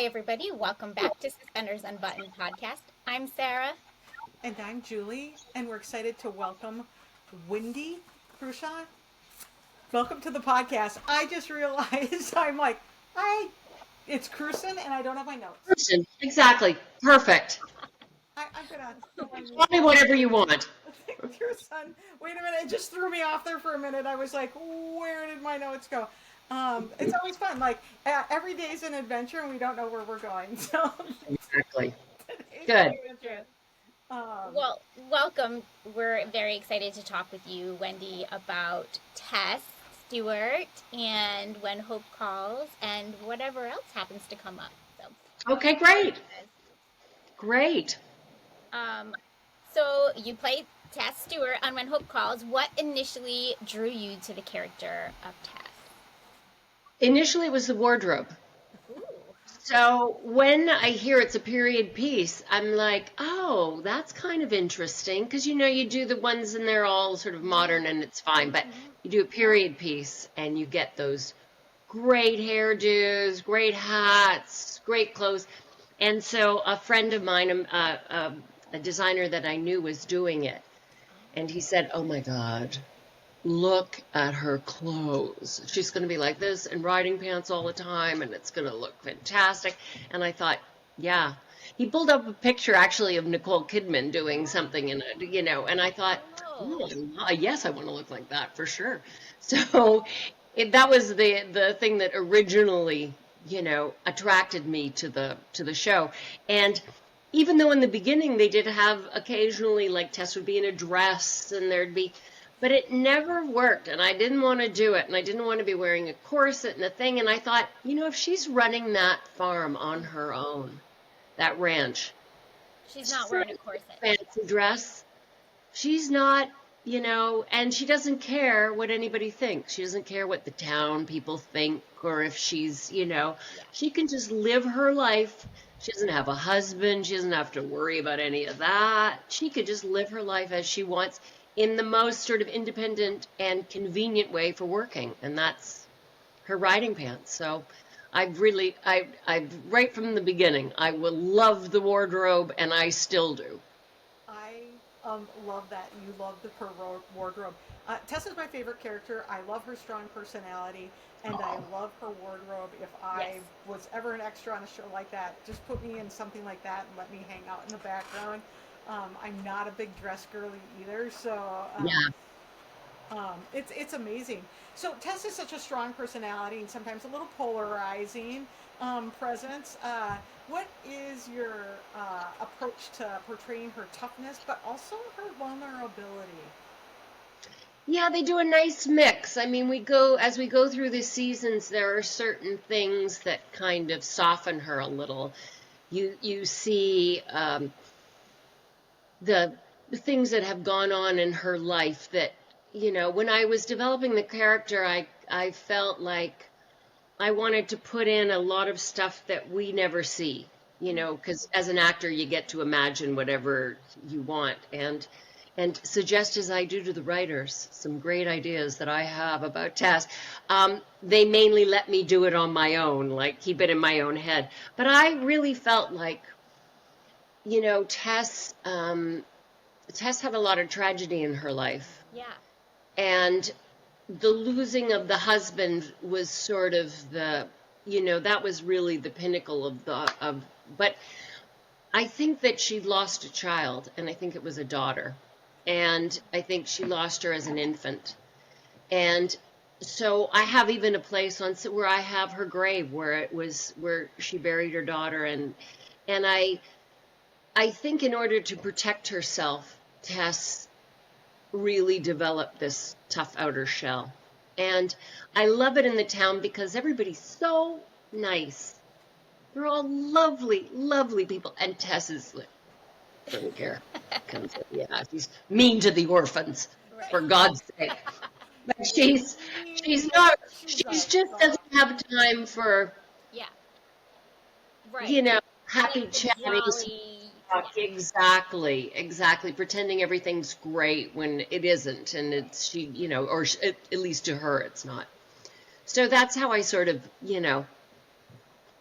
everybody. Welcome back to Suspenders Unbuttoned podcast. I'm Sarah. And I'm Julie, and we're excited to welcome Wendy Crewson. Welcome to the podcast. I just realized hi, it's Crewson, and I don't have my notes. Person. Exactly. Perfect. I'm gonna put my Call me music. whatever you want. Crewson. Wait a minute, it just threw me off there for a minute. I was like, where did my notes go? It's always fun. Every day is an adventure, and we don't know where we're going. So Exactly. today's Good. an adventure. Um, Well, welcome. We're very excited to talk with you, Wendy, about Tess Stewart and When Hope Calls and whatever else happens to come up. Okay, great. Great. Um, so you played Tess Stewart on When Hope Calls. What initially drew you to the character of Tess? Initially, it was the wardrobe. Ooh. So when I hear it's a period piece, I'm like, oh, that's kind of interesting. Because, you do the ones and they're all sort of modern and it's fine. But you do a period piece and you get those great hairdos, great hats, great clothes. And so a friend of mine, a designer that I knew was doing it. And he said, oh my God, look at her clothes. She's going to be like this in riding pants all the time, and it's going to look fantastic. And I thought, yeah. He pulled up a picture actually of Nicole Kidman doing something in it, and I thought, Oh. oh, yes, I want to look like that for sure. So that was the thing that originally, attracted me to the show. And even though in the beginning they did have occasionally, like Tess would be in a dress and there'd be, but it never worked, and I didn't want to do it, and I didn't want to be wearing a corset and a thing, and I thought, if she's running that farm on her own, that ranch, She's not she's wearing not a in corset. a fancy dress. She's not, and she doesn't care what anybody thinks. She doesn't care what the town people think, or if she's, she can just live her life. She doesn't have a husband. She doesn't have to worry about any of that. She could just live her life as she wants in the most sort of independent and convenient way for working. And that's her riding pants. So I right from the beginning, I will love the wardrobe, and I still do. I love that you love her wardrobe. Tess is my favorite character. I love her strong personality, and I love her wardrobe. If I Yes. was ever an extra on a show like that, just put me in something like that and let me hang out in the background. I'm not a big dress girly either, so Yeah. it's amazing. So Tess is such a strong personality and sometimes a little polarizing presence. What is your approach to portraying her toughness, but also her vulnerability? Yeah, they do a nice mix. I mean, as we go through the seasons, there are certain things that kind of soften her a little. You see the things that have gone on in her life that, when I was developing the character, I felt like I wanted to put in a lot of stuff that we never see, because as an actor, you get to imagine whatever you want and suggest as I do to the writers some great ideas that I have about Tess. They mainly let me do it on my own, like keep it in my own head. But I really felt like, Tess had a lot of tragedy in her life, Yeah. and the losing of the husband was sort of that was really the pinnacle but I think that she lost a child, and I think it was a daughter, and I think she lost her as an infant. And so I have even a place where I have her grave where she buried her daughter, and I think in order to protect herself, Tess really developed this tough outer shell. And I love it in the town because everybody's so nice. They're all lovely, lovely people. And Tess is like, doesn't care. Comes in, yeah, she's mean to the orphans, Right. for God's sake. But she's Mean, but not, she's she's nice. just doesn't have time for, Yeah. Right. you know, Like happy the chatting. jolly. Yeah. Exactly, exactly. Pretending everything's great when it isn't, and at least to her, it's not. So that's how I sort of,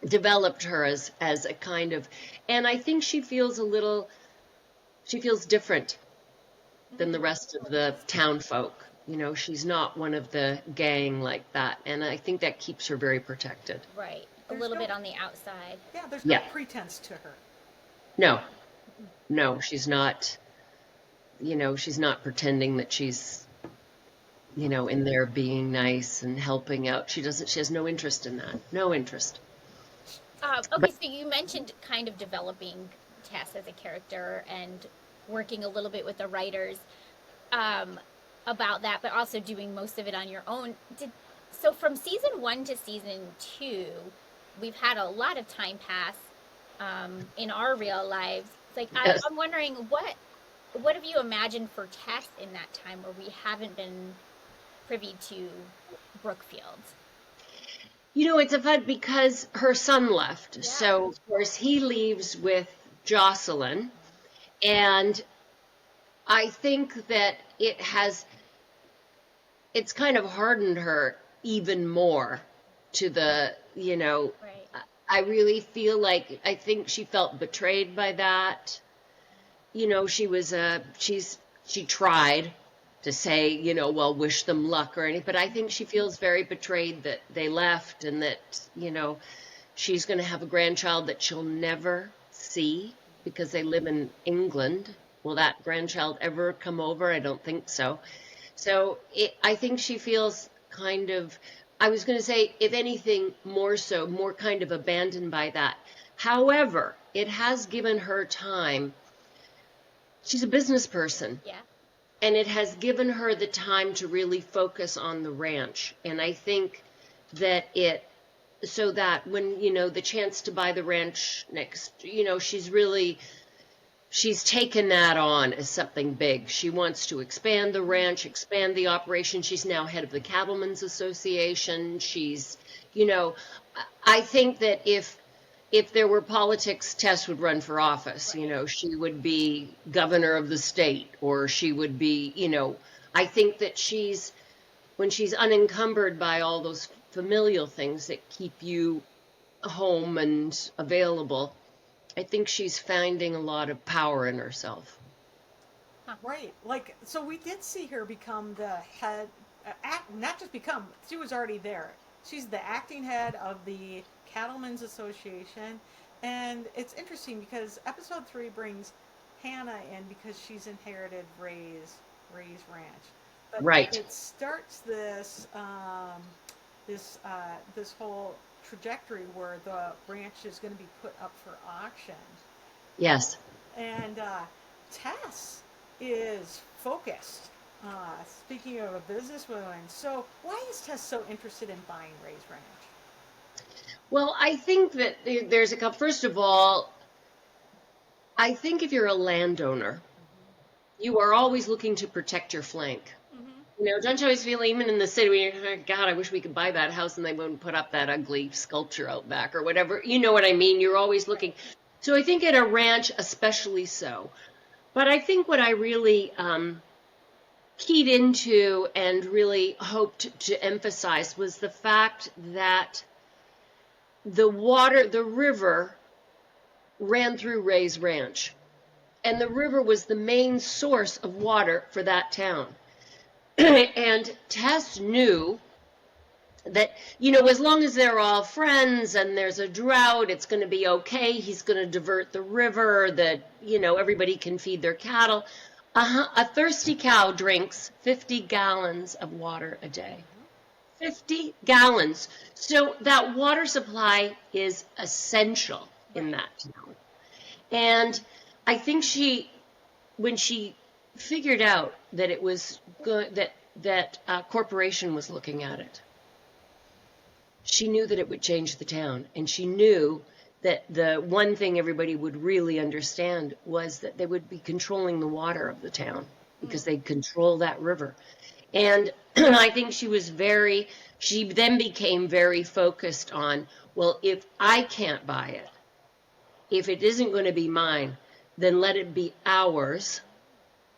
developed her as a kind of, and I think she feels different than the rest of the town folk. You know, she's not one of the gang like that, and I think that keeps her very protected. Right. A There's little no, bit on the outside. yeah, there's no Yeah. pretense to her. No, no, she's not, you know, she's not pretending that she's, you know, in there being nice and helping out. She has no interest in that. No interest. Okay, But so you mentioned kind of developing Tess as a character and working a little bit with the writers um, about that, but also doing most of it on your own. So from season 1 to season 2, we've had a lot of time pass in our real lives. Like yes. I'm wondering what have you imagined for Tess in that time where we haven't been privy to Brookfield? You know, it's a fun because her son left. Yeah. So, of course, he leaves with Jocelyn. And I think that it's kind of hardened her even more to the, you know, Right. I really feel like I think she felt betrayed by that. You know, she tried to say, you know, well, wish them luck or anything, but I think she feels very betrayed that they left and that, you know, she's going to have a grandchild that she'll never see because they live in England. Will that grandchild ever come over? I don't think so. So I think she feels kind of, I was going to say, if anything, more so, more kind of abandoned by that. However, it has given her time. She's a business person, Yeah. and it has given her the time to really focus on the ranch. And I think that so that when, you know, the chance to buy the ranch next, you know, she's taken that on as something big. She wants to expand the ranch, expand the operation. She's now head of the Cattlemen's Association. She's, you know, I think that if there were politics, Tess would run for office. You know, she would be governor of the state, or she would be, you know, I think that when she's unencumbered by all those familial things that keep you home and available, I think she's finding a lot of power in herself. Right. Like, so we did see her become the head, not just become, she was already there. She's the acting head of the Cattlemen's Association. And it's interesting because episode 3 brings Hannah in because she's inherited Ray's ranch. But Right. it starts this whole trajectory where the ranch is going to be put up for auction. Yes. And Tess is focused. Speaking of a businesswoman, so why is Tess so interested in buying Ray's ranch? Well, I think that there's a couple. First of all, I think if you're a landowner, you are always looking to protect your flank. Mm-hmm. You know, don't you always feel, even in the city, when you're, "Oh, God, I wish we could buy that house and they wouldn't put up that ugly sculpture out back," or whatever. You know what I mean? You're always looking. So I think at a ranch, especially so. But I think what I really keyed into and really hoped to emphasize was the fact that the river ran through Ray's ranch. And the river was the main source of water for that town. And Tess knew that, you know, as long as they're all friends and there's a drought, it's going to be okay. He's going to divert the river, that, you know, everybody can feed their cattle. A thirsty cow drinks 50 gallons of water a day. 50 gallons. So that water supply is essential in that town. And I think when she figured out that it was good, that corporation was looking at it, she knew that it would change the town, and she knew that the one thing everybody would really understand was that they would be controlling the water of the town because they'd control that river. And I think she then became very focused on, well, if I can't buy it, if it isn't going to be mine, then let it be ours,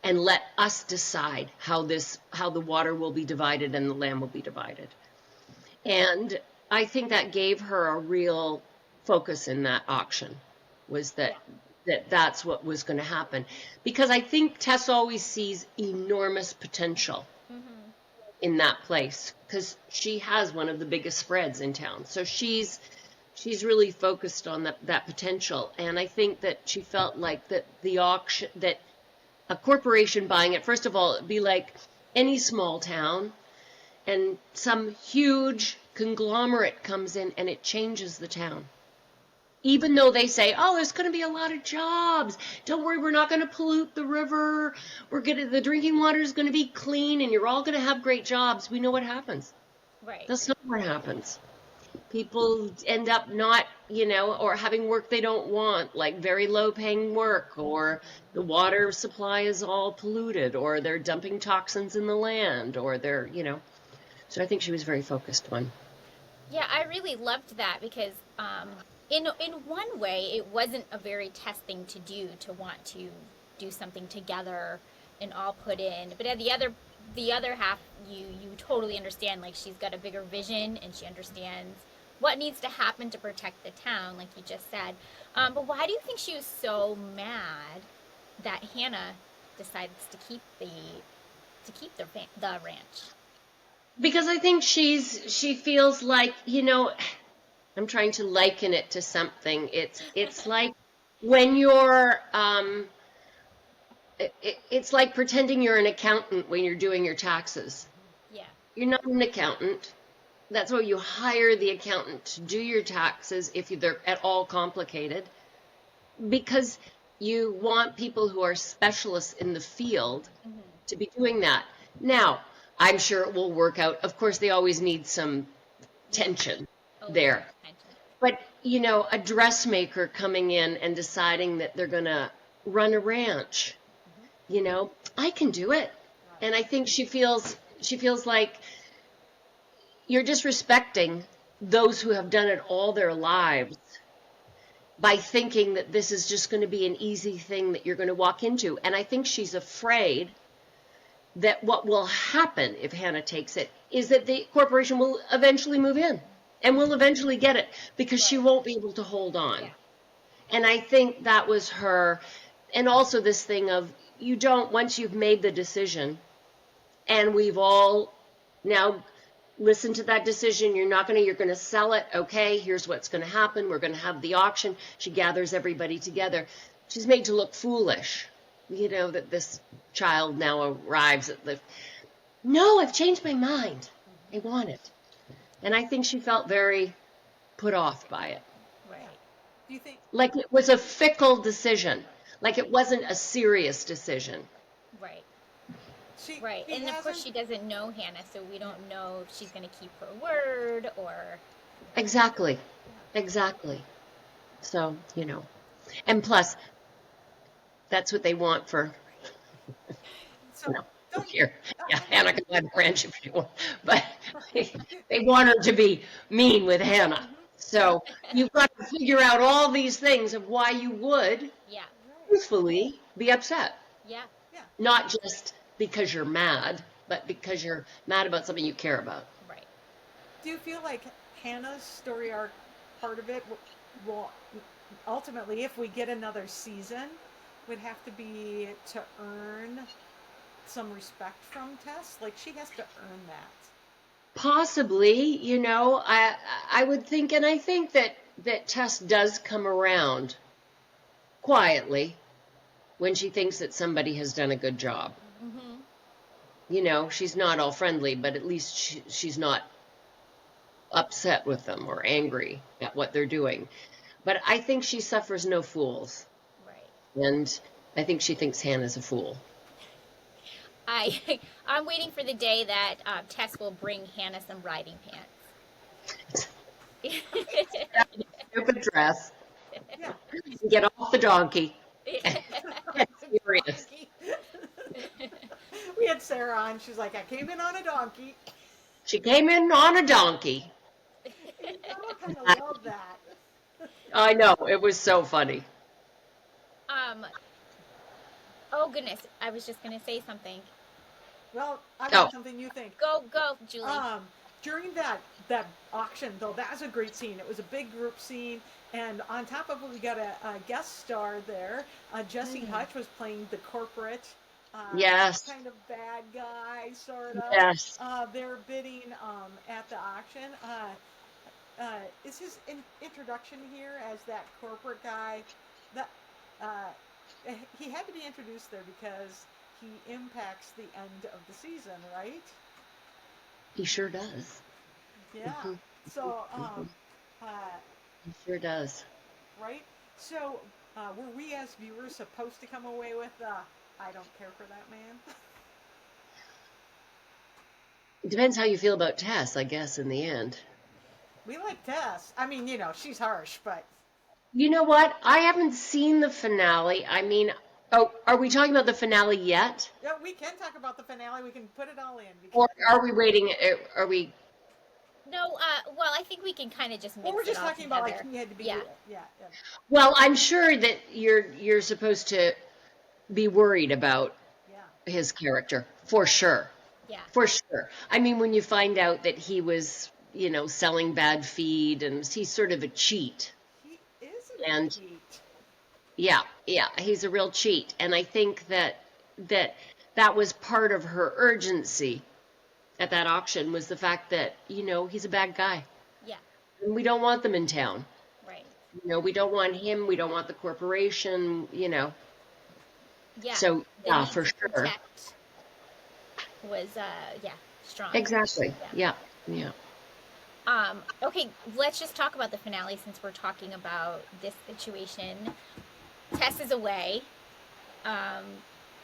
and let us decide how the water will be divided and the land will be divided. And I think that gave her a real focus in that auction, was Yeah. that's what was going to happen. Because I think Tess always sees enormous potential Mm-hmm. in that place, because she has one of the biggest spreads in town. So she's really focused on that potential. And I think that she felt like that the auction, that a corporation buying it, first of all, it'd be like any small town, and some huge conglomerate comes in and it changes the town. Even though they say, oh, there's going to be a lot of jobs. Don't worry, we're not going to pollute the river. The drinking water is going to be clean and you're all going to have great jobs. We know what happens. Right. That's not what happens. People end up not, or having work they don't want, like very low paying work, or the water supply is all polluted, or they're dumping toxins in the land, or So I think she was very focused on. Yeah, I really loved that because in one way it wasn't a very Tess thing to do, to want to do something together and all put in. But at the other half, you totally understand, like, she's got a bigger vision and she understands what needs to happen to protect the town, like you just said. But why do you think she was so mad that Hannah decides to keep the ranch? Because I think she feels like, I'm trying to liken it to something. It's like when you're it's like pretending you're an accountant when you're doing your taxes. Yeah. You're not an accountant. That's why you hire the accountant to do your taxes if they're at all complicated, because you want people who are specialists in the field Mm-hmm. to be doing that. Now, I'm sure it will work out. Of course, they always need some tension there. But, a dressmaker coming in and deciding that they're going to run a ranch, I can do it. And I think she feels like you're disrespecting those who have done it all their lives by thinking that this is just going to be an easy thing that you're going to walk into. And I think she's afraid that what will happen if Hannah takes it is that the corporation will eventually move in and will eventually get it, because she won't be able to hold on. Yeah. And I think that was her. And also this thing of, once you've made the decision, and we've all now listened to that decision, you're going to sell it. Okay, here's what's going to happen. We're going to have the auction. She gathers everybody together. She's made to look foolish, that this child now arrives at no, I've changed my mind. I want it. And I think she felt very put off by it. Right. Do you think? Like it was a fickle decision. Like it wasn't a serious decision. Right. She, Right. he And of course hasn't- she doesn't know Hannah, so we don't know if she's going to keep her word or. Exactly. So, and plus, that's what they want for, So don't here. Yeah, Hannah can buy the ranch if she wants, but they want her to be mean with Hannah. So you've got to figure out all these things of why you would Yeah. truthfully be upset. Yeah. Yeah. Not just because you're mad, but because you're mad about something you care about. Right. Do you feel like Hannah's story arc, part of it, will ultimately, if we get another season, would have to be to earn some respect from Tess? Like, she has to earn that. Possibly, I would think, and I think that Tess does come around quietly when she thinks that somebody has done a good job. Mm-hmm. She's not all friendly, but at least she's not upset with them or angry at what they're doing. But I think she suffers no fools. Right. And I think she thinks Hannah's a fool. I'm waiting for the day that Tess will bring Hannah some riding pants. Stupid dress. Yeah. Get off the donkey. Get serious. We had Sarah on. She's like, I came in on a donkey. She came in on a donkey. And I kind of love that. I know, it was so funny. Oh goodness, I was just gonna say something. Well, I got Oh. something you think. Go, Julie. during that auction though, that was a great scene. It was a big group scene, and on top of it, we got a guest star there. Jesse Mm. Hutch was playing the corporate Yes. kind of bad guy, sort of. Yes. They're bidding at the auction. Is his introduction here as that corporate guy? That he had to be introduced there because he impacts the end of the season, right? He sure does. Yeah. Hmm. So, Hmm. uh, He sure does. right. So, were we as viewers supposed to come away with I don't care for that man? It depends how you feel about Tess, I guess, in the end. We like Tess. I mean, she's harsh, but You know what? I haven't seen the finale. I mean, oh, are we talking about the finale yet? yeah, we can talk about the finale. We can put it all in Or because are we waiting? Are we? No, well, I think we can kind of just well, mix we're it just all talking about like together. he had to be Yeah. yeah, yeah, Well, I'm sure that you're supposed to be worried about yeah. his character, for sure. Yeah. For sure. I mean, when you find out that he was, selling bad feed and he's sort of a cheat. He is And a cheat. yeah, yeah, he's a real cheat. And I think that that was part of her urgency at that auction was the fact that, he's a bad guy. Yeah. And we don't want them in town. Right. We don't want him, we don't want the corporation. Yeah. So, The yeah, need for to sure. protect was yeah, strong. Exactly. Yeah. Yeah. Yeah. Okay, let's just talk about the finale since we're talking about this situation. Tess is away. Um,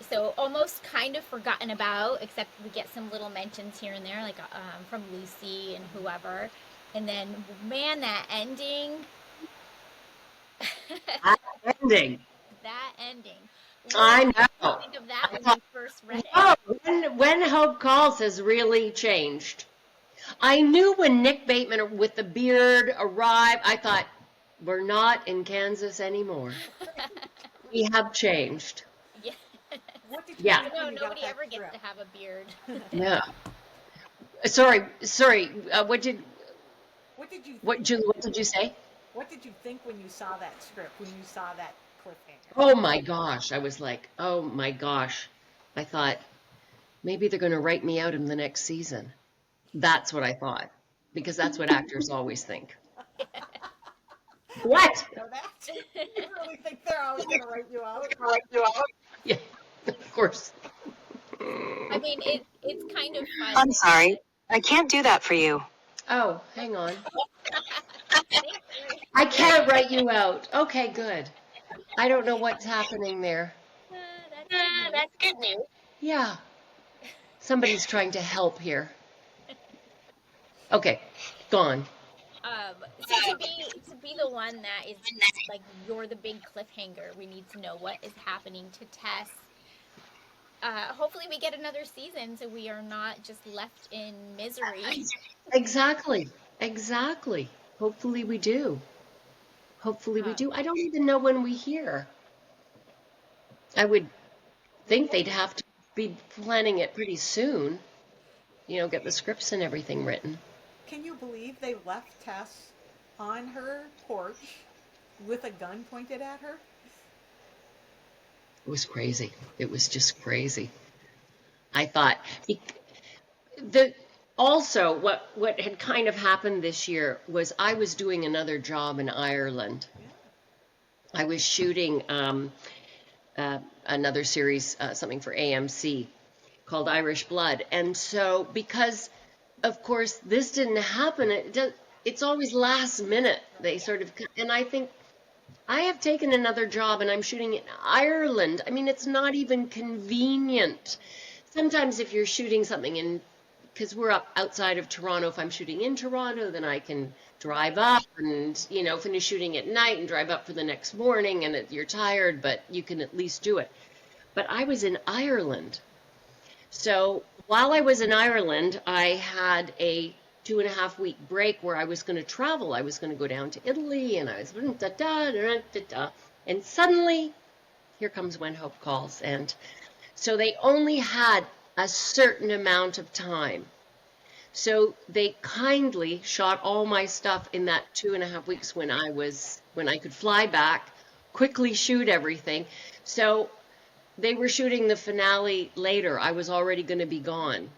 so almost kind of forgotten about, except we get some little mentions here and there, like from Lucy and whoever. And then, man, that ending. That ending. That ending. I What did you know. think of that I when thought, you first read it? whoa, when Hope Calls has really changed. I knew when Nick Bateman with the beard arrived, I thought, we're not in Kansas anymore. We have changed. Yeah. What did you Yeah. I think know when you got nobody that ever gets script? to have a beard. Yeah. Sorry. What did you Julie, think what did you say? what did you think when you saw that script? When you saw that cliffhanger? Oh my gosh. I was like, oh my gosh. I thought, maybe they're going to write me out in the next season. That's what I thought. Because that's what actors always think. What? You know that? You really think they're always going to write you out? Yeah, of course. I mean, it's kind of fun. I'm sorry. I can't do that for you. Oh, hang on. Thanks, Ray. I can't write you out. Okay, good. I don't know what's happening there. That's good news. Yeah, somebody's trying to help here. Okay, gone. So to be the one that is like you're the big cliffhanger, we need to know what is happening to Tess. Hopefully we get another season so we are not just left in misery. Exactly. Exactly. Hopefully we do. Hopefully we Uh, do. I don't even know when we hear. I would think they'd have to be planning it pretty soon. Get the scripts and everything written. Can you believe they left Tess on her porch with a gun pointed at her? It was crazy. It was just crazy. I thought the also what had kind of happened this year was I was doing another job in Ireland. Yeah. I was shooting another series, something for AMC called Irish Blood, and so because of course this didn't happen, it's always last minute. They sort of, and I think I have taken another job and I'm shooting in Ireland. I mean, it's not even convenient. Sometimes if you're shooting something in, because we're up outside of Toronto, if I'm shooting in Toronto, then I can drive up and, finish shooting at night and drive up for the next morning and you're tired, but you can at least do it. But I was in Ireland. So while I was in Ireland, I had a 2.5 week break where I was going to travel. I was going to go down to Italy and I was and suddenly here comes When Hope Calls. And so they only had a certain amount of time. So they kindly shot all my stuff in that 2.5 weeks when I could fly back, quickly shoot everything. So they were shooting the finale later. I was already going to be gone.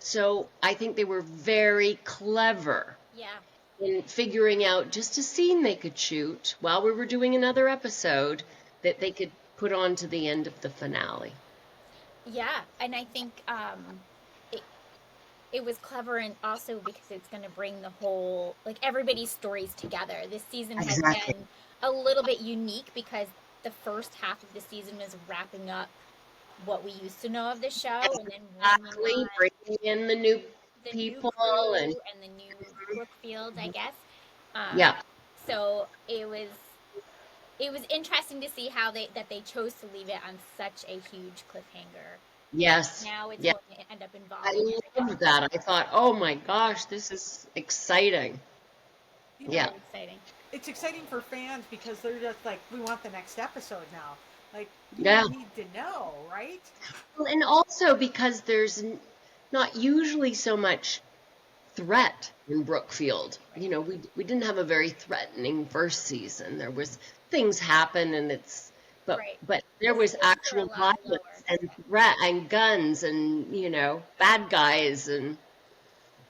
So I think they were very clever Yeah. in figuring out just a scene they could shoot while we were doing another episode that they could put on to the end of the finale. Yeah, and I think it it was clever, and also because it's going to bring the whole, like, everybody's stories together. This season has Exactly. been a little bit unique because the first half of the season was wrapping up what we used to know of the show, and then bringing Exactly. on Bringing in the new the new people and crew and the new Brookfield, I guess. Um, yeah. so it was interesting to see how they chose to leave it on such a huge cliffhanger. Yes. Now it's Yeah. going to end up I involving everybody. loved that. I thought, oh my gosh, this is exciting. You know, Yeah. Very exciting. it's exciting for fans because they're just like, we want the next episode now. Like, you Yeah. need to know, right? Well, and also because there's not usually so much threat in Brookfield. You know, we didn't have a very threatening first season. There was things happen and Right. but there The was stakes are a actual lot violence lower. and threat and guns and, bad guys and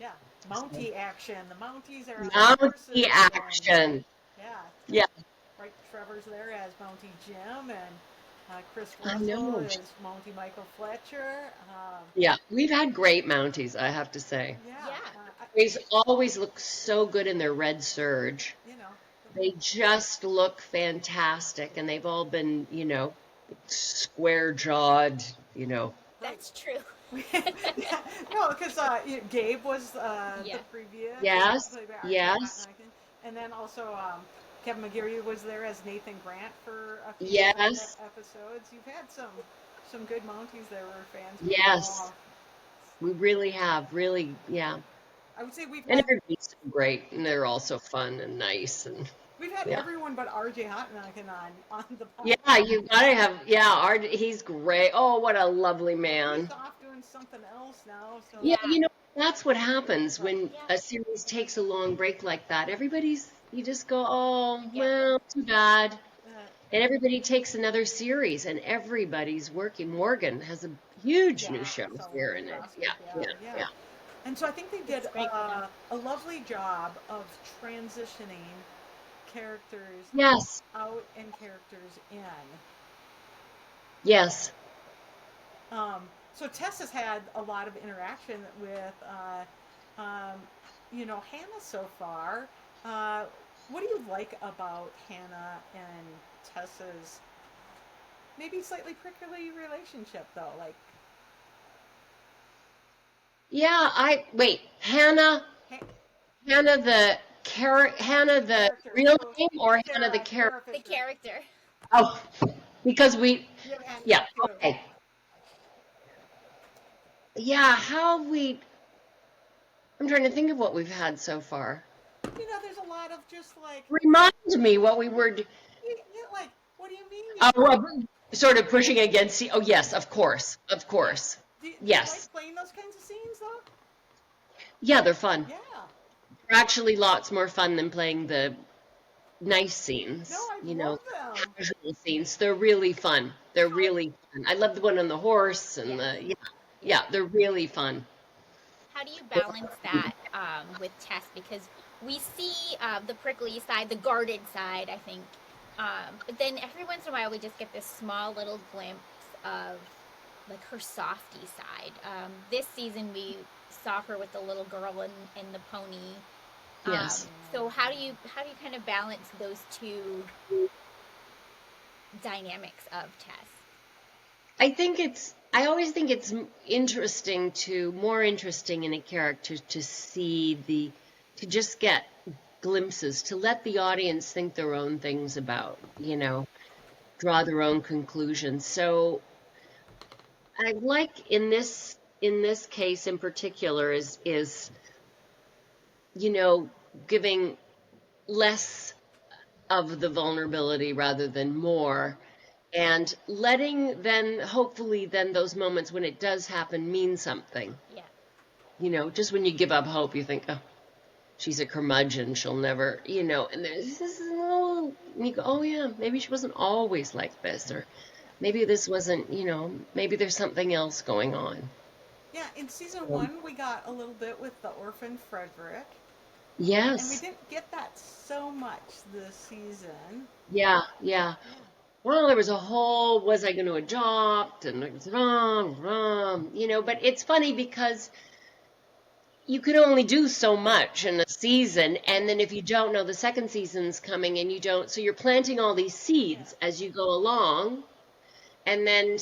Yeah. Mountie action. The Mounties are on the horses. mounty action. Yeah. Yeah, Right. Trevor's there as Mountie Jim, and Chris I Russell know. is Mountie Michael Fletcher. Yeah, we've had great mounties, I have to say. Yeah. Yeah. They always look so good in their red serge. You know. They just look fantastic, and they've all been, square jawed, That's true. Yeah, no, because Gabe was Yeah. the previous. Yes, played by R.J. yes, Hotton. And then also Kevin McGeary was there as Nathan Grant for a few yes, episodes. You've had some good Mounties there where fans. yes. We really have, really, yeah. I would say we've And had everybody's so great, and they're all so fun and nice, and yeah. everyone but R.J. Hotton on the podcast. Yeah, you gotta have, he's great. Oh, what a lovely man. He's off doing something else now. So Yeah, Yeah. that's what happens when Yeah. a series takes a long break like that. You just go, oh, Yeah. well, too bad. uh, And everybody takes another series, and everybody's working. Morgan has a huge Yeah, new show so here, and yeah. And so I think they did It's great for them. a lovely job of transitioning characters Yes, out and characters in. yes. So Tess has had a lot of interaction with, Hannah so far. What do you like about Hannah and Tess's maybe slightly prickly relationship, though? Like, Yeah, wait, Hannah, Ha- Hannah Hannah the character. real So, name or Sarah, Hannah the character? The character. Oh, because You have Hannah yeah, too. okay. Yeah, I'm trying to think of what we've had so far. There's a lot of just like, Remind me what we were, like, what do you mean? well, sort of pushing against, oh yes, of course, Do you yes. like playing those kinds of scenes, though? Yeah, they're fun. Yeah. They're actually lots more fun than playing the nice scenes, No, I love them. casual scenes. They're really fun. They're really fun. I love the one on the horse and they're really fun. How do you balance that with Tess? Because we see the prickly side, the guarded side, I think. But then every once in a while, we just get this small little glimpse of like her softy side. This season, we saw her with the little girl and the pony. Yes. So how do you kind of balance those two dynamics of Tess? I always think it's more interesting in a character to see to just get glimpses, to let the audience think their own things about, draw their own conclusions. So I like in this case in particular is giving less of the vulnerability rather than more, and letting hopefully those moments when it does happen mean something. Yeah. just when you give up hope, you think, oh, she's a curmudgeon. She'll never, and there's this, oh, and you go, oh yeah, maybe she wasn't always like this, or maybe this wasn't, maybe there's something else going on. Yeah, in season Um, 1, we got a little bit with the orphan Frederick, and we yes. didn't get that so much this season. Yeah. Yeah. Yeah, Well, there was a whole, was I going to adopt? And it was wrong, but it's funny because you can only do so much in a season, and then if you don't know the second season's coming and you don't, so you're planting all these yeah, seeds as you go along, and then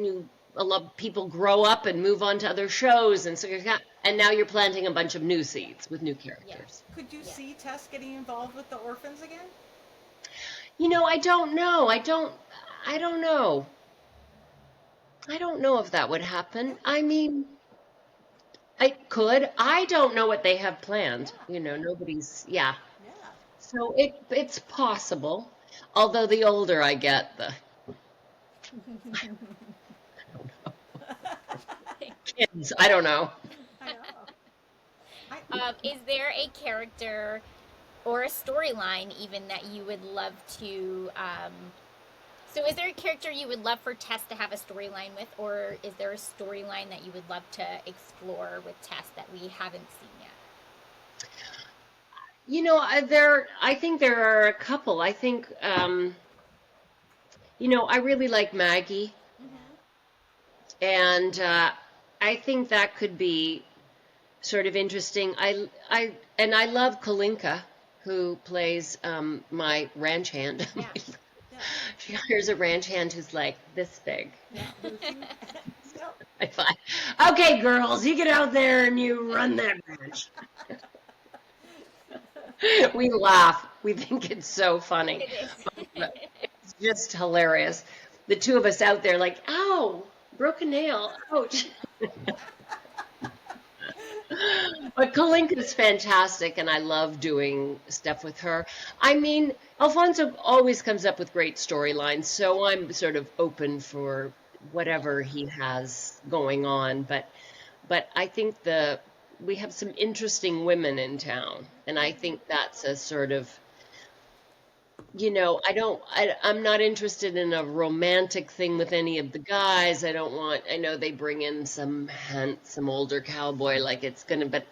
you a lot of people grow up and move on to other shows, and so and now you're planting a bunch of new seeds with new Yeah. characters. Could you Yeah. see Tess getting involved with the orphans again? I don't know. I don't know. I don't know if that would Yeah, happen. I mean, I could. I don't know what they have planned. yeah, Nobody's, yeah. yeah. So it's possible. Although the older I get, the kids, I don't know. I know. I Is there a character or a storyline even that you would love to? So, is there a character you would love for Tess to have a storyline with, or is there a storyline that you would love to explore with Tess that we haven't seen yet? I think there are a couple. I think, I really like Maggie, hmm and I think that could be sort of interesting. I love Kalinka, who plays my ranch hand. Yeah. Yeah, She hires a ranch hand who's like this big. yeah. Lucy. Yep. I thought, okay, girls, you get out there and you run that ranch. We laugh. We think it's so funny. It is. It's just hilarious. The two of us out there, like, ow, broke a nail. Ouch. But Kalinka's fantastic, and I love doing stuff with her. I mean, Alfonso always comes up with great storylines, so I'm sort of open for whatever he has going on. But I think we have some interesting women in town, and I think that's a sort of, I'm not interested in a romantic thing with any of the guys. I know they bring in some handsome older cowboy like it's gonna, but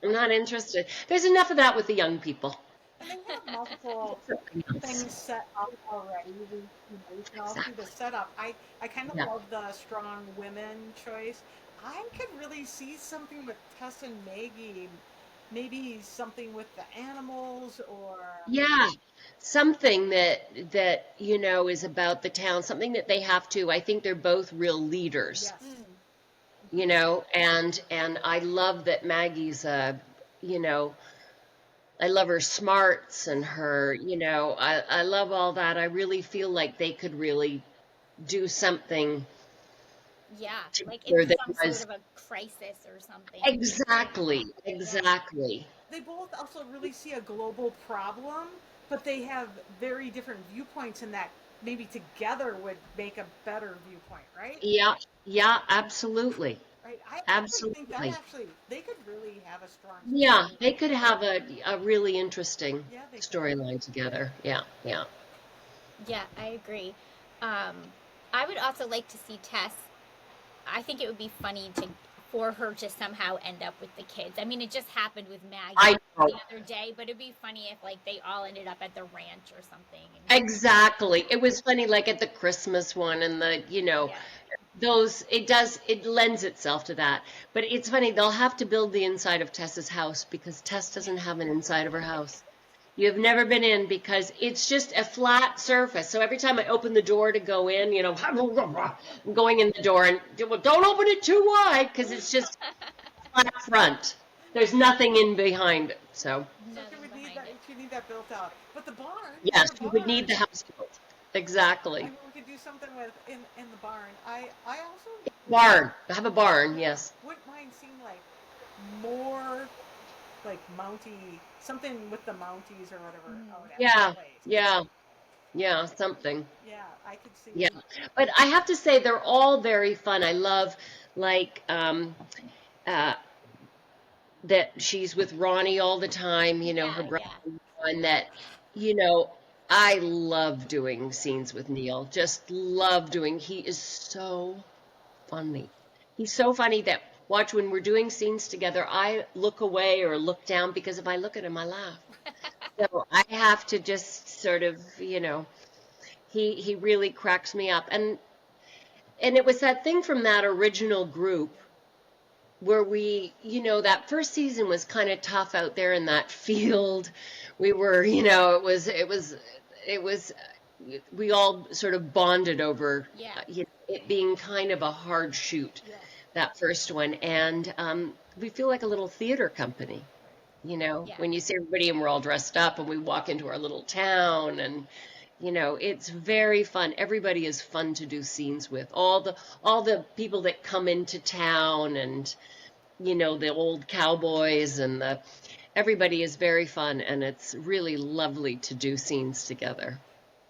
I'm not interested. There's enough of that with the young people. And they have multiple Something else. things set up already. You can all see the Exactly. setup. I kind of Yeah. love the strong women choice. I could really see something with Tess and Maggie. Maybe something with the animals or. Yeah. Something that is about the town, something that they have to. I think they're both real leaders, Yes. Mm. and I love that Maggie's you know, I love her smarts and her, I love all that. I really feel like they could really do something Yeah, like in together that some sort was of a crisis or something. exactly, Yeah. exactly. They both also really see a global problem, but they have very different viewpoints, and that maybe together would make a better viewpoint, right? Yeah, yeah, absolutely. Right. I actually think that Absolutely. actually they could really have a strong Yeah, story. they could have a really interesting Yeah, they could. storyline together. Yeah, yeah. Yeah, I agree. Um, I would also like to see Tess. I think it would be funny for her to somehow end up with the kids. I mean, it just happened with I Maggie know. the other day, but it'd be funny if like they all ended up at the ranch or something. And Exactly. It was funny, like at the Christmas one and yeah, it lends itself to that. But it's funny, they'll have to build the inside of Tessa's house because Tess doesn't have an inside of her house. You have never been in because it's just a flat surface. So every time I open the door to go in, I'm going in the door and well, don't open it too wide because it's just flat front. There's nothing in behind it. So So she nothing would need behind that. it. She need that built out. But yes, the you would barn. need the house built. I Exactly. mean, we could do something with in the barn. I also Barn. Have a barn, yes. wouldn't mind seeing like more like Mountie something with the Mounties or whatever Mm. out at the Yeah, place. yeah, yeah, something. Yeah, I could Yeah. see. But I have to say they're all very fun. I love like uh, that she's with Ronnie all the time, Yeah, her brother, yeah. and that, you know, I love doing scenes with Neil. Just love doing. He is so funny. He's so funny that watch when we're doing scenes together, I look away or look down because if I look at him, I laugh. So I have to just sort of, he really cracks me up. And it was that thing from that original group where we, that first season was kind of tough out there in that field. We were, it was, we all sort of bonded over, Yeah. it being kind of a hard shoot, Yeah. that first one. And we feel like a little theater company, Yeah. when you see everybody and we're all dressed up and we walk into our little town and, it's very fun. Everybody is fun to do scenes with. All the people that come into town and, the old cowboys and everybody is very fun and it's really lovely to do scenes together.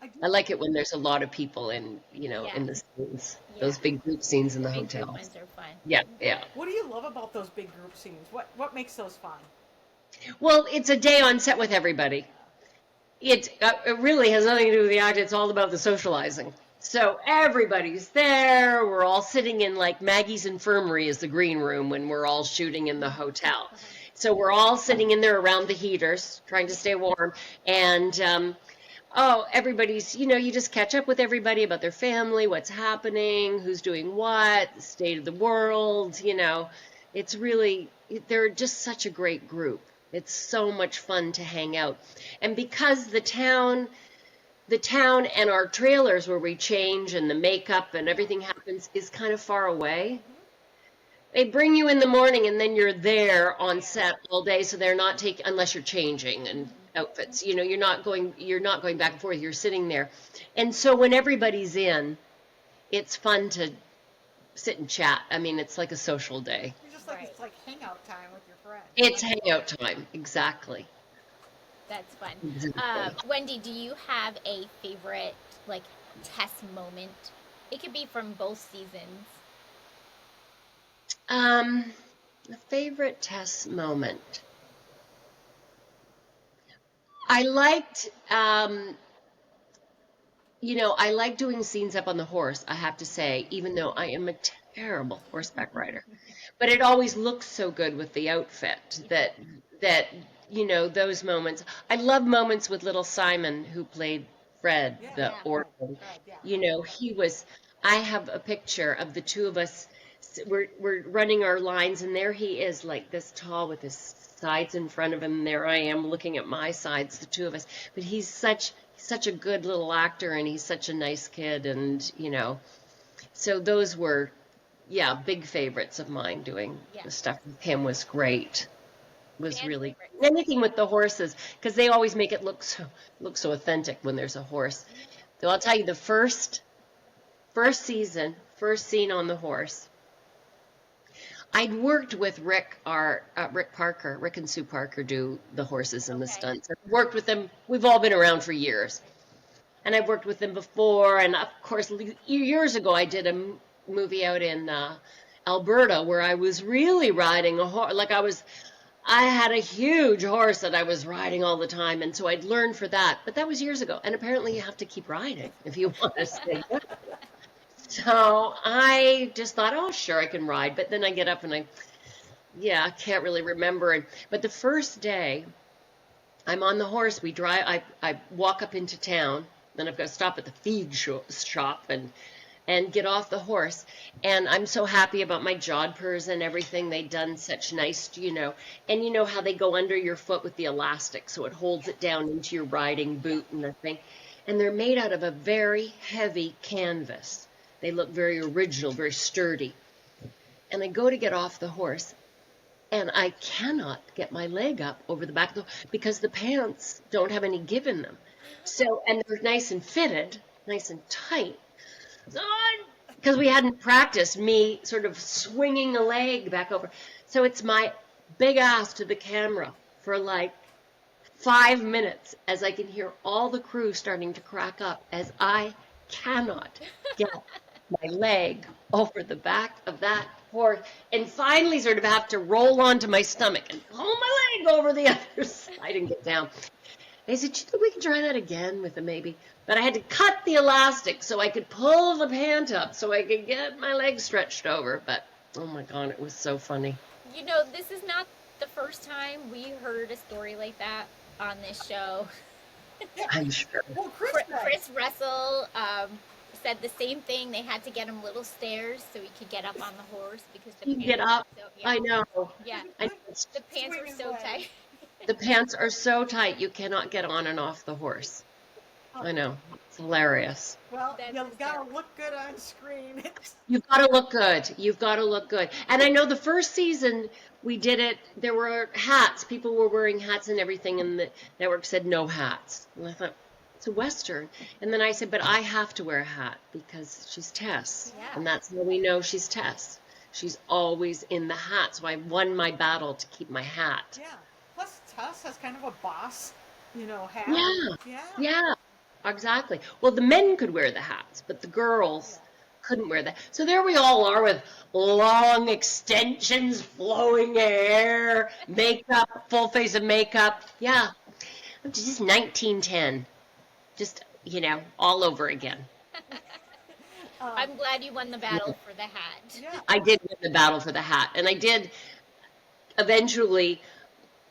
I do. I like it when there's a lot of people in, Yeah. in the scenes, Yeah. those big group scenes in The the big group hotels. ones are fun. Yeah, yeah. What do you love about those big group scenes? What makes those fun? Well, it's a day on set with everybody. It really has nothing to do with the act. It's all about the socializing. So everybody's there. We're all sitting in like Maggie's infirmary is the green room when we're all shooting in the hotel. So we're all sitting in there around the heaters, trying to stay warm. And everybody's, you just catch up with everybody about their family, what's happening, who's doing what, the state of the world. It's really, they're just such a great group. It's so much fun to hang out. And because the town and our trailers where we change and the makeup and everything happens is kind of far away. They bring you in the morning and then you're there on set all day, so they're not taking unless you're changing and outfits. You're not going back and forth. You're sitting there. And so when everybody's in, it's fun to sit and chat. I mean, it's like a social day. It's just like Right. it's like hangout time with your friends. It's hangout time. Exactly. That's fun. Exactly. Wendy, do you have a favorite like Tess moment? It could be from both seasons. A favorite Tess moment. I liked, I like doing scenes up on the horse, I have to say, even though I am a terrible horseback rider. But it always looks so good with the outfit that those moments. I love moments with little Simon who played Fred, Yeah. the Yeah. orphan. Right, yeah. He was, I have a picture of the two of us. We're running our lines, and there he is, like this tall with his sides in front of him. And there I am looking at my sides, the two of us. But he's such a good little actor, and he's such a nice kid, and so those were, yeah, big favorites of mine. Doing Yeah. the stuff with him was great. Was Fan really favorites. anything with the horses because they always make it look so authentic when there's a horse. So I'll tell you the first scene on the horse. I'd worked with Rick and Sue Parker do the horses and the Okay. stunts. I've worked with them. We've all been around for years. And I've worked with them before. And of course, years ago, I did a movie out in Alberta where I was really riding a horse. I had a huge horse that I was riding all the time. And so I'd learned for that. But that was years ago. And apparently you have to keep riding if you want to stay good. So I just thought, oh, sure, I can ride. But then I get up and I can't really remember. But the first day I'm on the horse, we drive, I walk up into town, then I've got to stop at the feed shop and get off the horse. And I'm so happy about my jodhpurs and everything. They'd done such nice, and you know how they go under your foot with the elastic, so it holds it down into your riding boot and the thing. And they're made out of a very heavy canvas. They look very original, very sturdy. And I go to get off the horse, and I cannot get my leg up over the back of the because the pants don't have any give in them. So, and they're nice and fitted, nice and tight. So, because we hadn't practiced me sort of swinging the leg back over. So it's my big ass to the camera for like 5 minutes as I can hear all the crew starting to crack up as I cannot get my leg over the back of that horse, and finally sort of have to roll onto my stomach and pull my leg over the other side and get down. They said, "Do you think we can try that again with the maybe?" But I had to cut the elastic so I could pull the pant up so I could get my legs stretched over. But, oh my God, it was so funny. You know, this is not the first time we heard a story like that on this show. I'm sure. Well, Chris Russell said the same thing. They had to get him little stairs so he could get up on the horse because the You pants get up. were so, yeah. I know. Yeah, I, the pants were so tight. the pants are so tight you cannot get on and off the horse. I know. It's hilarious. Well, That you've is got to terrible. look good on screen. You've got to look good. You've got to look good. And I know the first season we did it, there were hats. People were wearing hats and everything, and the network said no hats. And I thought, it's a Western. And then I said, but I have to wear a hat because she's Tess. Yeah. And that's how we know she's Tess. She's always in the hat. So I won my battle to keep my hat. Yeah. Plus, Tess has kind of a boss, hat. Yeah. Yeah. Yeah, exactly. Well, the men could wear the hats, but the girls couldn't wear that. So there we all are with long extensions, flowing hair, makeup, full face of makeup. Yeah, just 1910. Just, all over again. I'm glad you won the battle for the hat. Yeah. I did win the battle for the hat, and I did eventually.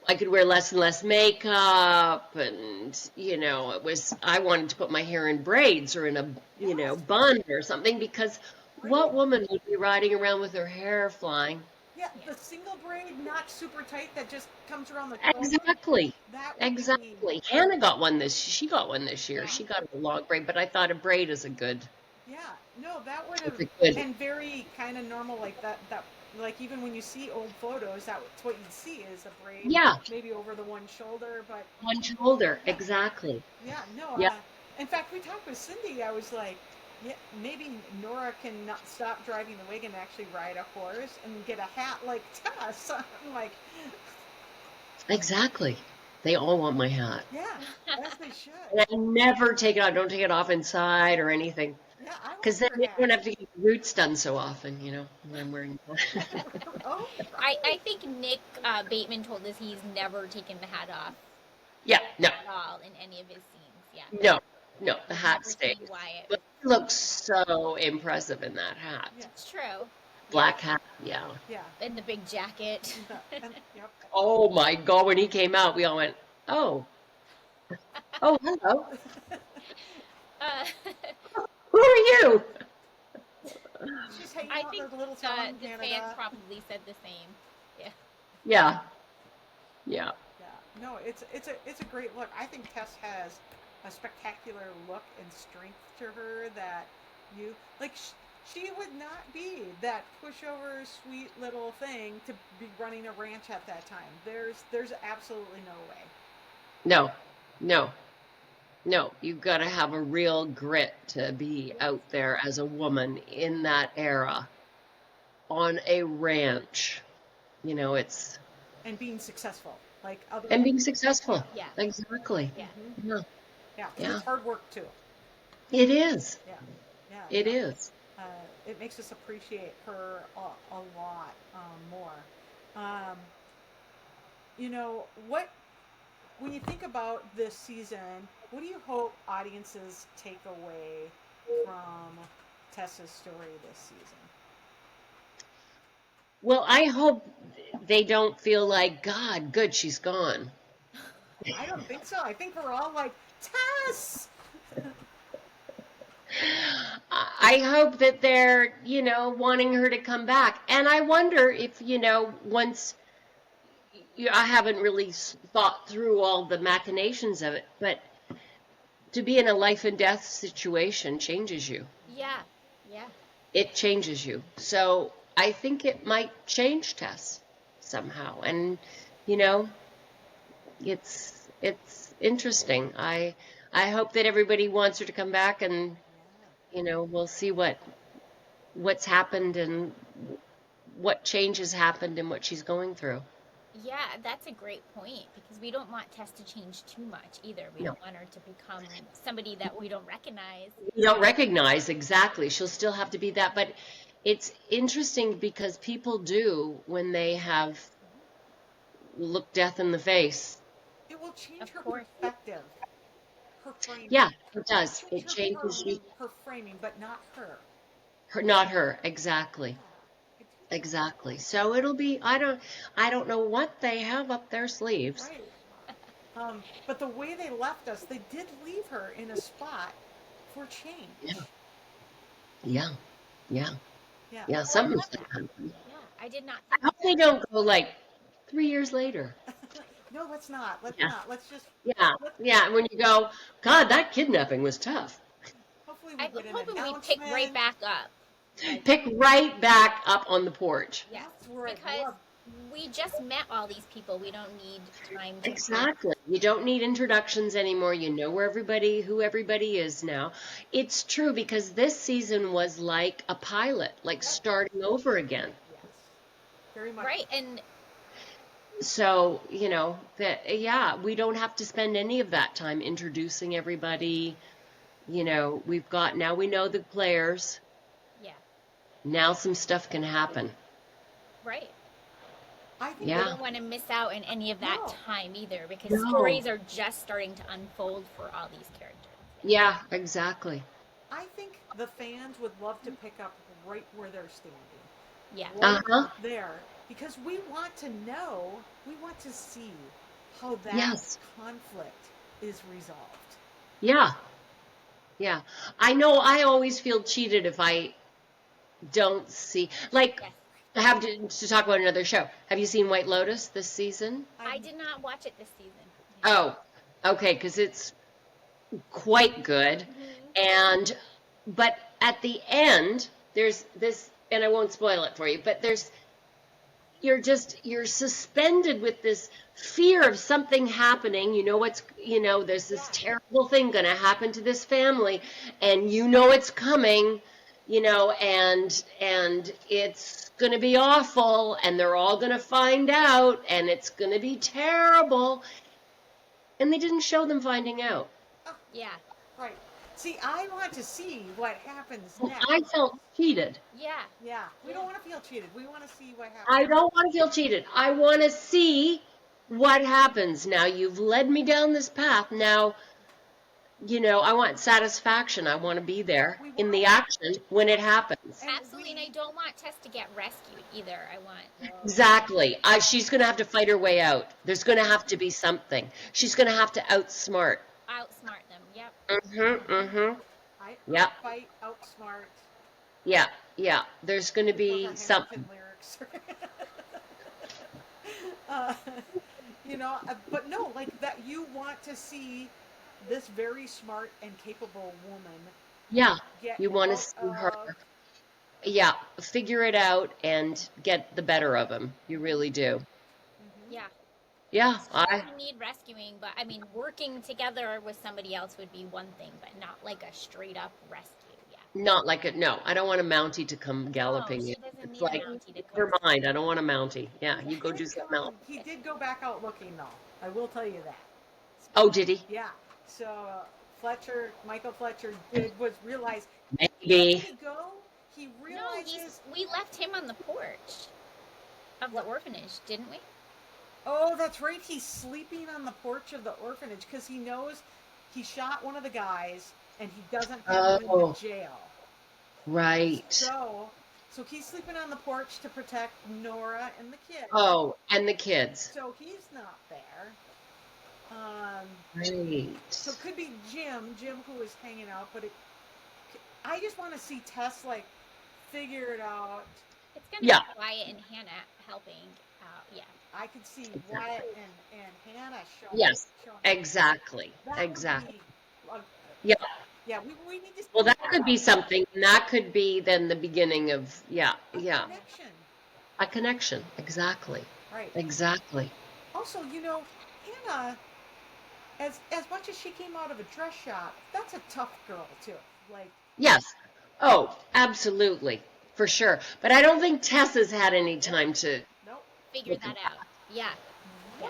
I could wear less and less makeup, and I wanted to put my hair in braids or in a bun or something, because what woman would be riding around with her hair flying? Yeah, the single braid, not super tight, that just comes around the shoulder. Exactly. That would be Exactly. Hannah got one she got one this year. Yeah. She got a long braid, but I thought a braid is a good. Yeah, no, that would It's have, a good. and very kind of normal, like that, like even when you see old photos, that's what you'd see is a braid, Yeah. maybe over the one shoulder, but One shoulder. Yeah. Exactly. yeah, no, Yeah. in fact, we talked with Cindy, I was like, yeah, maybe Nora can not stop driving the wagon and actually ride a horse and get a hat like Tess. I'm like, Exactly. They all want my hat. yeah, as they should. And I never take it off. Don't take it off inside or anything. Yeah, I Because like then her you don't hat. have to get your roots done so often, when I'm wearing Oh, I think Nick Bateman told us he's never taken the hat off Yeah, no, at all in any of his scenes. Yeah. no, the hat Never stays. seen Wyatt. But he looks so impressive in that hat. Yeah. It's true. Black hat, yeah. yeah. And the big jacket. Yep. Oh my God, when he came out, we all went, oh, hello. Uh, Who are you? She's hanging I out think with a little the town in fans Canada. probably said the same. Yeah. Yeah. No, it's a great look. I think Tess has a spectacular look and strength to her that you like. She would not be that pushover, sweet little thing to be running a ranch at that time. There's absolutely no way. No. You've got to have a real grit to be out there as a woman in that era on a ranch. It's And being successful, like other. and being successful. Yeah. Exactly. Yeah. Yeah. Yeah, 'cause Yeah. it's hard work too. It is. Yeah. It is. It makes us appreciate her a lot more. What when you think about this season, what do you hope audiences take away from Tessa's story this season? Well, I hope they don't feel like, God, good, she's gone. I don't think so. I think we're all like, Tess! I hope that they're, wanting her to come back. And I wonder if, once I haven't really thought through all the machinations of it, but to be in a life and death situation changes you. Yeah. It changes you. So I think it might change Tess somehow. And, it's interesting. I hope that everybody wants her to come back, and we'll see what's happened and what changes happened and what she's going through. Yeah, that's a great point, because we don't want Tess to change too much either. We No. don't want her to become somebody that we don't recognize. You don't recognize exactly. She'll still have to be that, but it's interesting because people do when they have looked death in the face. It will change Of her course. perspective, her framing. Yeah, it It'll does. change It changes you. her framing, but not her. Her, not her. Exactly. Yeah. Exactly. So it'll be, I don't know what they have up their sleeves. Right. But the way they left us, they did leave her in a spot for change. Yeah. Yeah. Yeah. Yeah. Yeah. Oh, I Something's love gonna that. happen. Yeah, I did not I think of hope they that. don't go like 3 years later. No, let's not. Let's Yeah. not. Let's just. Yeah. Let, Yeah. And when you go, God, that kidnapping was tough. hopefully, we I'm get an hoping we pick right announcement. back up. Like, Pick right back up on the porch. yes, That's where I because love. we just met all these people. We don't need time to. Exactly. You don't need introductions anymore. You know who everybody is now. It's true because this season was like a pilot, like starting over again. Yes. Very much. Right, and So, that yeah, we don't have to spend any of that time introducing everybody. Now we know the players. yeah, Now some stuff can happen. right. I think We Yeah. don't want to miss out on any of that No. time either, because No. stories are just starting to unfold for all these characters. Yeah, exactly. I think the fans would love to pick up right where they're standing. Yeah, Right Uh-huh. there. Because we want to know, we want to see how that Yes. conflict is resolved. Yeah. Yeah. I know I always feel cheated if I don't see, like, yes. I have to talk about another show. Have you seen White Lotus this season? I did not watch it this season. Oh, okay, because it's quite good. And, but at the end, there's this, and I won't spoil it for you, but you're suspended with this fear of something happening. There's this terrible thing going to happen to this family, and it's coming, and it's going to be awful, and they're all going to find out, and it's going to be terrible. And they didn't show them finding out. Yeah, Right. See, I want to see what happens Well, next. I felt cheated. yeah, Yeah. We don't want to feel cheated. We want to see what happens. I don't want to feel cheated. I want to see what happens. Now you've led me down this path. Now, I want satisfaction. I want to be there in the action when it happens. And absolutely. And I don't want Tess to get rescued either. I want. Exactly. She's going to have to fight her way out. There's going to have to be something. She's going to have to outsmart. Outsmart them. Yep. I Yeah. fight, outsmart. Yeah. Yeah. There's going to Those be are something. Hamilton lyrics. uh, but no, like that. You want to see this very smart and capable woman Yeah. get You want to out see her. of- Yeah. Figure it out and get the better of him. You really do. Yeah. Yeah. We need rescuing, but I mean, working together with somebody else would be one thing, but not like a straight up rescue. Yeah. Not like it. No, I don't want a Mountie to come galloping No, she in. doesn't It's need a like, Mountie to never come. mind. I don't want a Mountie. Yeah, you go do something else. He did go back out looking though. I will tell you that. Oh, did he? Yeah. So Michael Fletcher realized. Maybe. Did he go? He No, realizes. we left him on the porch of the orphanage, didn't we? Oh, that's right. He's sleeping on the porch of the orphanage because he knows he shot one of the guys and he doesn't have him Oh. in jail. Right. So he's sleeping on the porch to protect Nora and the kid. Oh, and the kids. So he's not there. Right. So it could be Jim who was hanging out, but I just want to see Tess like figure it out. It's gonna Yeah. be Wyatt and Hannah helping out. Yeah. I could see Wyatt and Hannah showing. Yes. showing Exactly. That would Exactly. be, Yeah. yeah, we need to. Well, that figure could out be something. And that could be then the beginning of, yeah. connection. A connection. Exactly. Right. Exactly. Also, Hannah, as much as she came out of a dress shop, that's a tough girl too. Like, Yes. Oh, absolutely. For sure. But I don't think Tess has had any time to, nope. Figure that out. Yeah.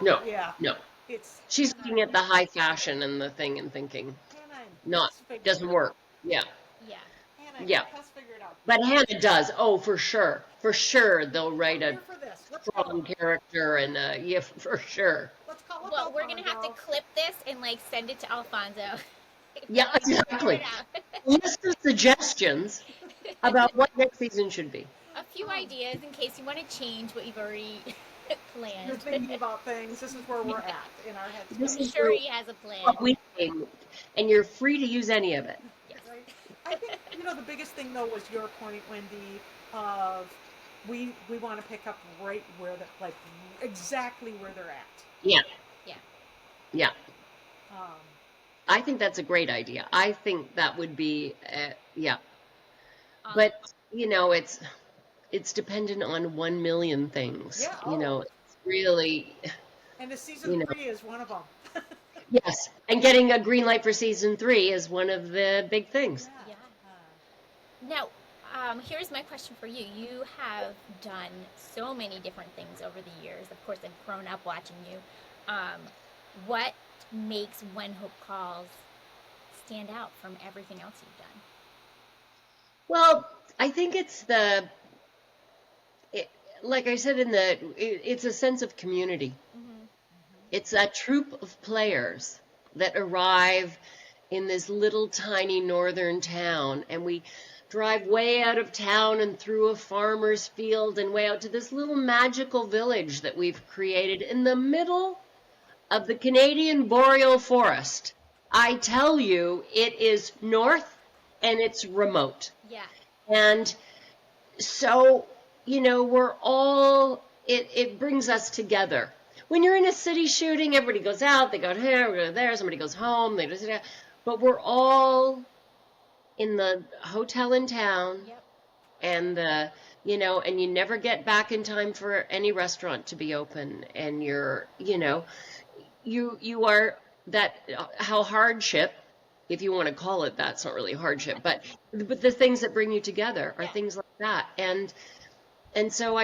no, Yeah. no. It's She's Hannah- looking at the high fashion and the thing and thinking, Hannah and not, Tess figured doesn't it work. Yeah. Yeah. out. Hannah Yeah. Tess figure it out. But Hannah does. Oh, for sure. For sure, they'll write I'm a here for this. Let's strong go. character and yeah, for sure. Let's call up Well, we're gonna have to Alfonso. clip this and like send it to Alfonso. Yeah, Figure exactly. it out. List of suggestions about what next season should be. A few ideas in case you want to change what you've already You're planned. thinking about things. This is where we're at in our This headspace. I'm is sure he has a plan. what we think, and you're free to use any of it. Yes. Right? I think the biggest thing though was your point, Wendy, of we want to pick up right where the like exactly where they're at. Yeah, Yeah. yeah. Um, I think that's a great idea. I think that would be, yeah. Um, But it's dependent on 1 million things. Yeah, It's really, and the season you know, 3 is one of them. yes. And getting a green light for season 3 is one of the big things. Yeah. Now, here's my question for you. You have done so many different things over the years. Of course, I've grown up watching you. What makes When Hope Calls stand out from everything else you've done? Well, I think it's like I said it's a sense of community. Mm-hmm. It's a troop of players that arrive in this little tiny northern town, and we drive way out of town and through a farmer's field and way out to this little magical village that we've created in the middle of the Canadian boreal forest. I tell you, it is north and it's remote. Yeah. And so, we're all, it brings us together. When you're in a city shooting, everybody goes out, they go here, we go there, somebody goes home, they just, but we're all in the hotel in town. Yep. And and you never get back in time for any restaurant to be open, and you're, you are that how hardship, if you want to call it that, it's not really hardship, but the things that bring you together are things like that, and so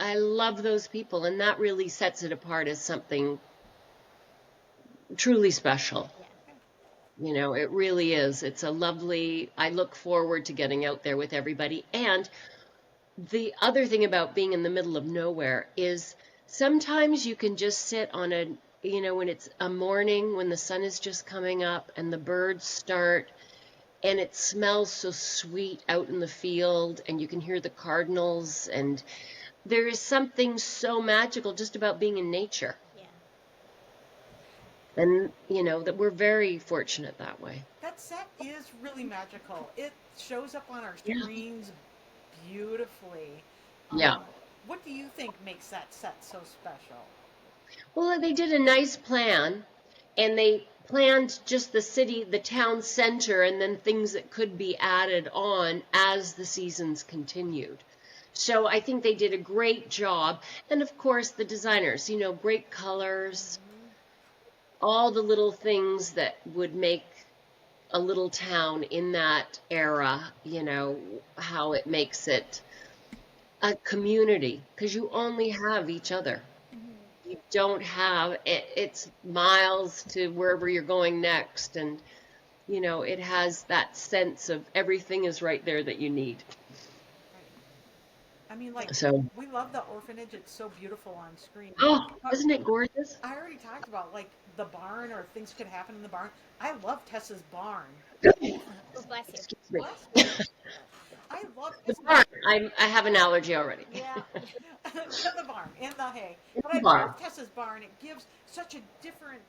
I love those people, and that really sets it apart as something truly special. Yeah. It really is. It's a lovely, I look forward to getting out there with everybody. And the other thing about being in the middle of nowhere is sometimes you can just sit on when it's a morning, when the sun is just coming up and the birds start, and it smells so sweet out in the field, and you can hear the cardinals, and there is something so magical just about being in nature. Yeah. And, that we're very fortunate that way. That set is really magical. It shows up on our screens beautifully. Yeah. What do you think makes that set so special? Well, they did a nice plan, and they planned just the town center, and then things that could be added on as the seasons continued. So I think they did a great job. And of course, the designers, great colors, all the little things that would make a little town in that era, how it makes it a community, because you only have each other. You don't have, it's miles to wherever you're going next, and it has that sense of everything is right there that you need. I mean, we love the orphanage. It's so beautiful on screen. Oh, isn't it gorgeous? I already talked about the barn, or things could happen in the barn. I love Tessa's barn. Oh, bless you. Excuse me. I love The barn. I have an allergy already. Yeah, the barn and the hay. But The I barn. love Tessa's barn. It gives such a different,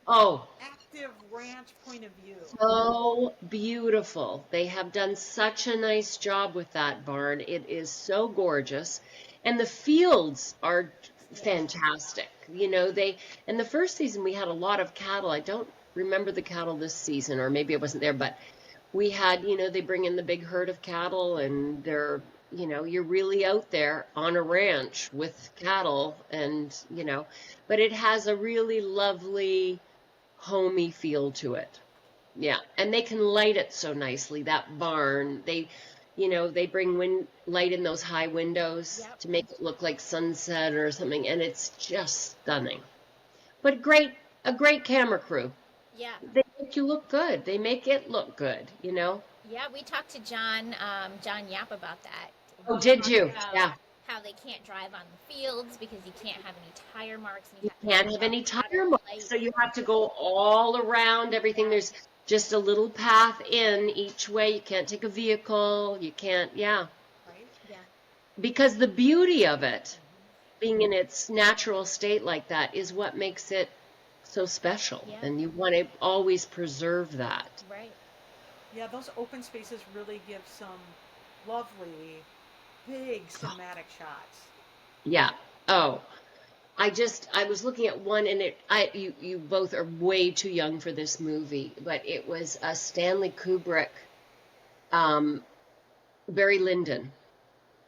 Oh, active ranch point of view. so beautiful. They have done such a nice job with that barn. It is so gorgeous. And the fields are fantastic. And the first season we had a lot of cattle. I don't remember the cattle this season, or maybe I wasn't there, but we had, they bring in the big herd of cattle, and they're, you're really out there on a ranch with cattle, and, but it has a really lovely, homey feel to it. Yeah. And they can light it so nicely, that barn. They bring light in those high windows to make it look like sunset or something, and it's just stunning. But a great camera crew. Yeah. They make you look good. They make it look good, Yeah, we talked to John Yap about that. Oh, We did talked you? about Yeah. how they can't drive on the fields because you can't have any tire marks and you You have to can't stay have out any out of tire the marks, light. so you have to go all around everything. Yeah, There's just a little path in each way. You can't take a vehicle. You can't, yeah. Right? yeah, Because the beauty of it, Hmm. being in its natural state like that, is what makes it so special. yeah, And you want to always preserve that. right. Yeah, those open spaces really give some lovely, big cinematic shots. Yeah. Oh, I was looking at one and you both are way too young for this movie, but it was a Stanley Kubrick, um, Barry Lyndon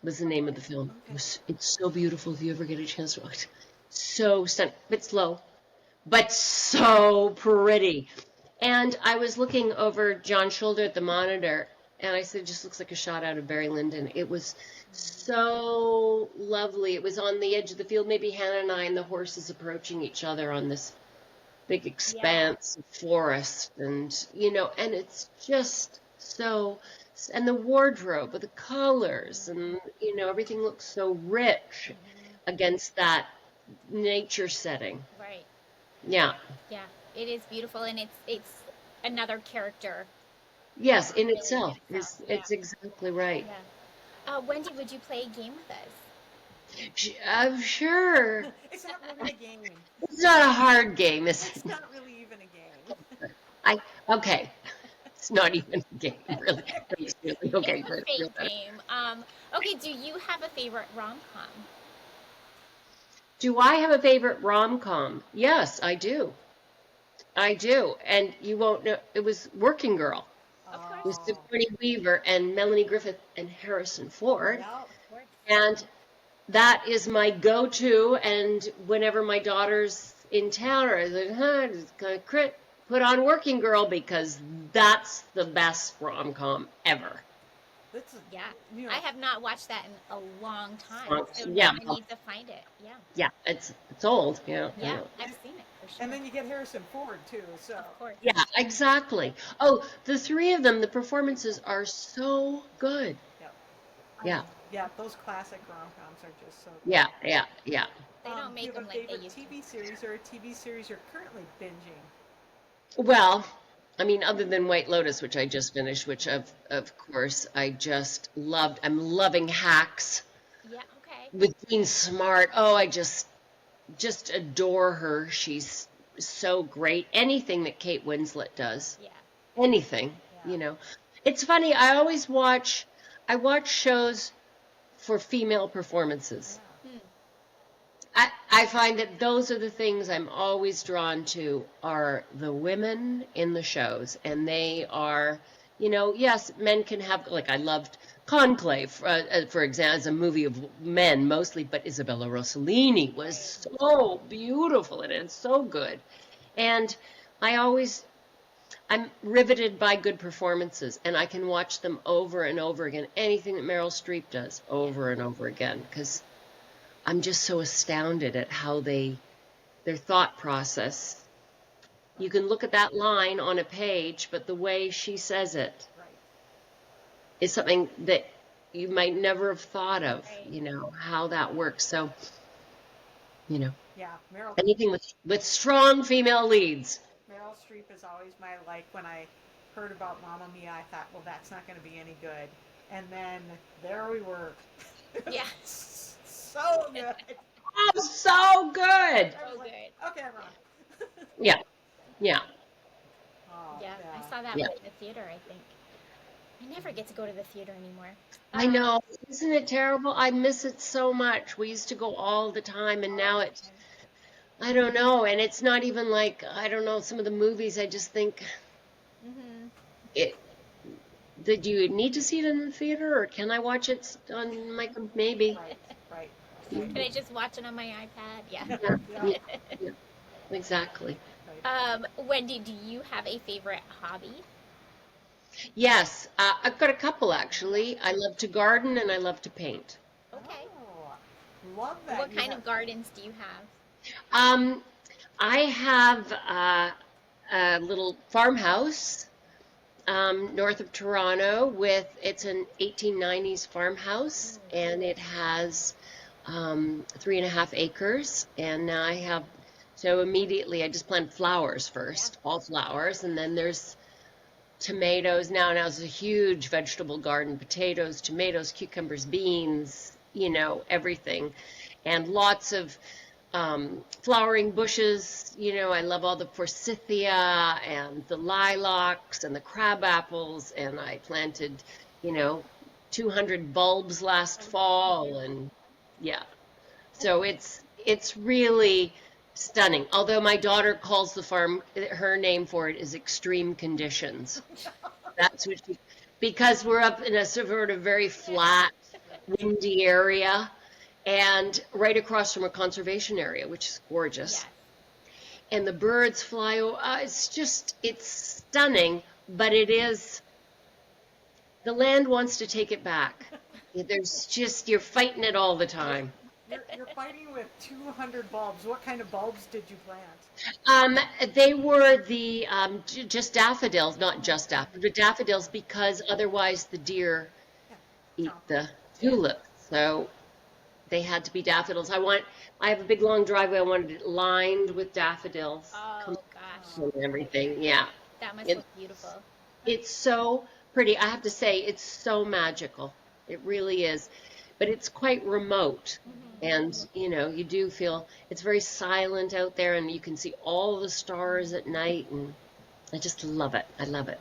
was the name of Okay. the film. Okay. It's so beautiful if you ever get a chance to watch it. So stunning, a bit slow, but so pretty. And I was looking over John's shoulder at the monitor, and I said, it just looks like a shot out of Barry Lyndon. It was so lovely. It was on the edge of the field, maybe Hannah and I, and the horses approaching each other on this big Yeah, expanse of forest. And it's just so, and the wardrobe with the colors, and, everything looks so rich against that nature setting. right. Yeah. Yeah, it is beautiful, and it's another character Yes, in really in itself itself. is Yeah, it's exactly right. yeah. Wendy, would you play a game with us? I'm sure It's not really a game. it's not a hard game. It's not really even a game. I okay. It's not even a game, really. It's really It's okay, a good. Feel fake better. game. Okay, do you have a favorite rom-com? Do I have a favorite rom-com? Yes, I do. I do. And you won't know it was Working Girl Of course. with Oh, Sigourney Weaver and Melanie Griffith and Harrison Ford. yeah. Of course. And that is my go-to. And whenever my daughter's in town, or I said, just gonna put on Working Girl because that's the best rom-com ever. That's Yeah. you know. I have not watched that in a long time, so Yeah, now I need to find it. Yeah. yeah, it's old. Yeah, I Yeah, know. I've seen it for sure. And then you get Harrison Ford too. So Of course. Yeah, exactly. Oh, the three of them, the performances are so good. yeah, Yeah, yeah. Those classic rom-coms are just so good. yeah, yeah, yeah. They don't Do make you have them a like they favorite used to. TV series or a TV series you're currently binging? Well, I mean, other than White Lotus, which I just finished, which of course I just loved. I'm loving Hacks Yeah, okay. with Jean Smart. Oh, I just adore her. She's so great. Anything that Kate Winslet does, Yeah. anything, Yeah. It's funny. I watch shows for female performances. Yeah. Hmm. I find that those are the things I'm always drawn to are the women in the shows. And they are, yes, men can have, like I loved Conclave, for example, as a movie of men mostly, but Isabella Rossellini was so beautiful in it and so good. And I always, I'm riveted by good performances, and I can watch them over and over again. Anything that Meryl Streep does over and over again, because I'm just so astounded at how their thought process. You can look at that line on a page, but the way she says it Right. is something that you might never have thought of, Right. how that works. So, you know, Yeah. anything with strong female leads. Meryl Streep is always my like. When I heard about Mamma Mia, I thought, well, that's not going to be any good. And then there we were. Yeah. So good. Oh, so good. I So was like, good. okay, I'm wrong. Yeah, yeah, Oh, Yeah, I saw that yeah. one in the theater, I think. I never get to go to the theater anymore. I know. Isn't it terrible? I miss it so much. We used to go all the time, and now it's, I don't know. And it's not even like, I don't know, some of the movies, I just think Mm-hmm. it, did you need to see it in the theater, or can I watch it on my, maybe? Right, right. Can I just watch it on my iPad? Yeah. Yeah, Yeah. yeah, exactly. Right. Wendy, do you have a favorite hobby? Yes, I've got a couple actually. I love to garden and I love to paint. Okay. Oh, love that. What You kind have- of gardens do you have? I have a little farmhouse north of Toronto. It's an 1890s farmhouse, and it has 3.5 acres. And now so immediately I just planted flowers first, all flowers, and then there's tomatoes. Now it's a huge vegetable garden: potatoes, tomatoes, cucumbers, beans, everything, and lots of flowering bushes. I love all the forsythia and the lilacs and the crab apples, and I planted, you know, 200 bulbs last fall, and yeah. So it's really stunning. Although my daughter calls the farm, her name for it is extreme conditions. That's what she, because we're up in a sort of very flat, windy area, and right across from a conservation area, which is gorgeous. Yes. And the birds fly over. It's stunning, but the land wants to take it back. You're fighting it all the time. You're fighting with 200 bulbs. What kind of bulbs did you plant? They were just daffodils, not just daffodils, but daffodils, because otherwise the deer Yeah. eat the tulips. So they had to be daffodils. I have a big long driveway. I wanted it lined with daffodils. Oh gosh, And everything. Yeah. that must It- look beautiful. It's so pretty. I have to say, it's so magical. It really is. But it's quite remote. And, you do feel it's very silent out there, and you can see all the stars at night. And I just love it. I love it.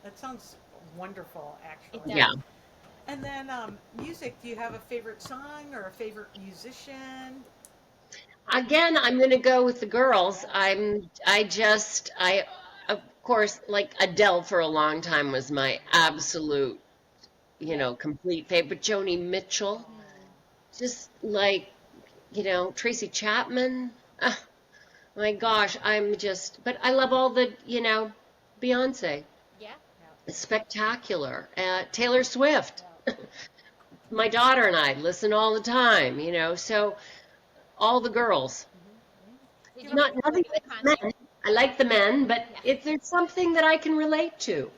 That sounds wonderful, actually. It does. Yeah. And then music. Do you have a favorite song or a favorite musician? Again, I'm going to go with the girls. Of course, like Adele for a long time was my absolute, complete favorite. But Joni Mitchell, just like, Tracy Chapman. My gosh, but I love all the, Beyonce. Yeah. It's spectacular. Taylor Swift. My daughter and I listen all the time, so all the girls. Did you Not go nothing to the against concert? men. I like the men, but Yeah. it's something that I can relate to.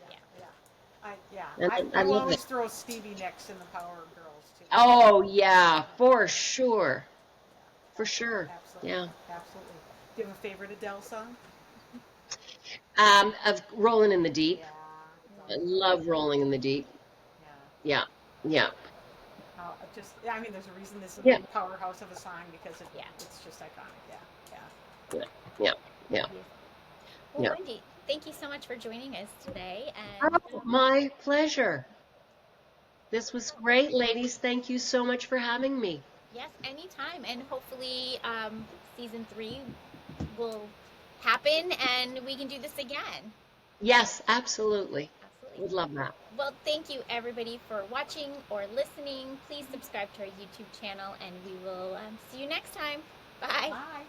Yeah. And I I will love always it. throw Stevie Nicks in the Power Girls too. Oh yeah, for sure. For sure. Absolutely. Yeah. Absolutely. Do you have a favorite Adele song? Of Rolling in the Deep. Yeah. I love Rolling in the Deep. Yeah. Yeah. Yeah. I mean, there's a reason this is Yeah. a powerhouse of a song because Yeah. it's just iconic. Yeah. Yeah. Yeah. Yeah. Well, Yeah. Wendy, thank you so much for joining us today. And Oh, my pleasure. This was great, ladies. Thank you so much for having me. yes, anytime. And hopefully, season 3 will happen and we can do this again. Yes, absolutely. Absolutely. Would love that. Well, thank you everybody for watching or listening. Please subscribe to our YouTube channel and we will see you next time. Bye. Bye.